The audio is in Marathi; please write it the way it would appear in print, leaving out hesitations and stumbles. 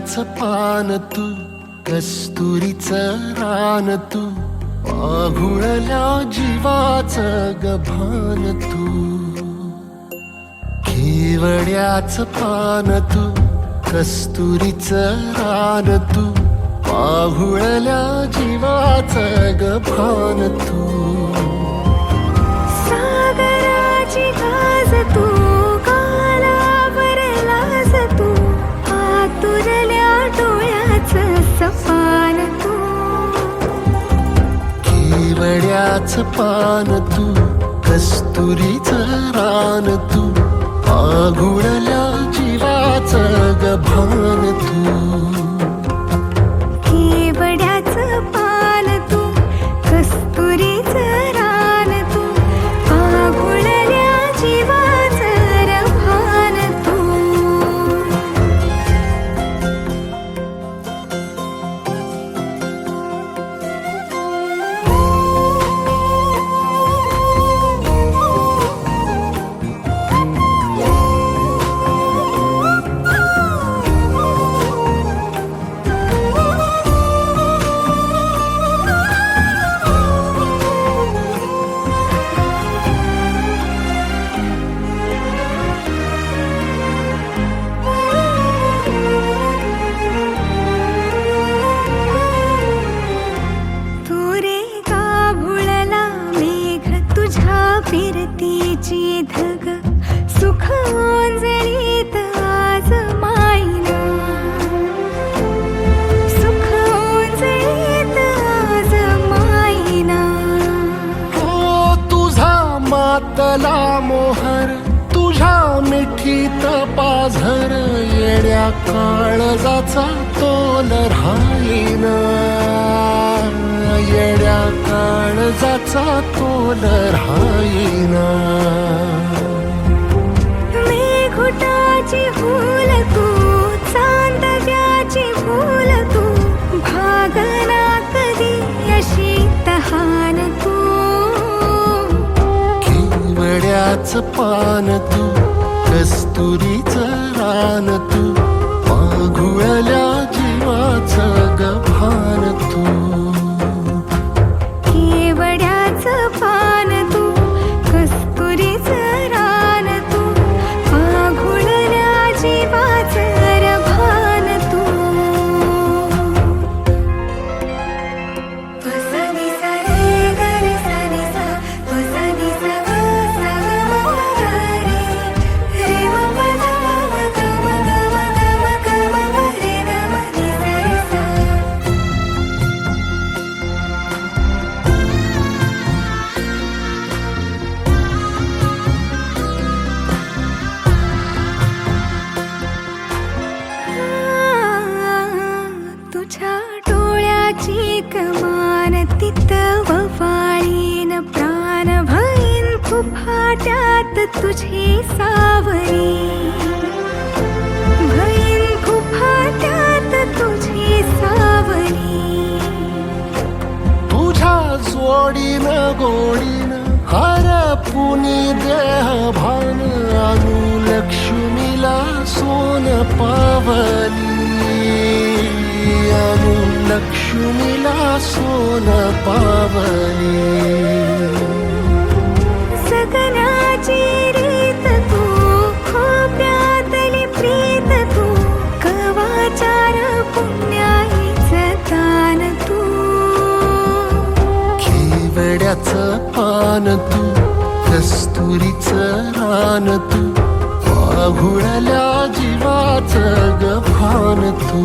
केवड्याचं पान तू, कस्तुरीचं रान तू, आघुळल्या जीवाचं गभान तू. केवड्याचं पान तू, कस्तुरीचं रान तू, आघुळल्या जीवाचं गभान तू. सागराची गाज तू, गालावरलाज तू, आतुरल्या डोळ्याचं सपान तू. केवड्याचं पान तू, कस्तुरीचं रान तू, आघुळल्या जीवाचं गभान तू. केवड्याचं पान तू, कस्तुरीचं रान तू, आघुळल्या जीवाचं रभान तू. फिरतीची धग सुख ओंजळीत आज मायना, सुख ओंजळीत आज मायना. हो तुझा मातला मोहर, तुझ्या मिठीत पाझर, येड्या काळजाचा तोल राहीना, येड्या काळजाचा तोल राहीना. मेघुटाची फूल तू, चांदव्याची फूल तू, भागना कधी अशी तहान तू. केवड्याचं पान तू, कस्तुरीचं रान तू, आघुळल्या जीवाचं गभान तू. केवड्याचं पान तू, कस्तुरीचं रान तू, आघुळल्या जीवाचं रभान तू. पसनी सा रे ग रे सा रे सा, पसनी सा ग सा ग म ग रे, रे म प ध म ग म ग म ग म ग म ग रे ग म रे सा रे सा. तुझ्या डोळ्याची कमान तिथं ववाळीन, प्राण भईन फुफाट्यात तुझी सावरी, भईन फुफाट्यात तुझी सावरी. तुझ्या जोडीनं गोडीनं हरपुनी देह भान, आणू लक्ष्मीला सोन पावली, आणू लक्ष्मीला सोन पावली. सगनाची रीत तू, खोप्यातली प्रीत तू, कवाचार पुण्याईचं दान तू. केवड्याचं पान तू, कस्तुरीचं रान तू, आघुळल्या जीवाचं गभान तू.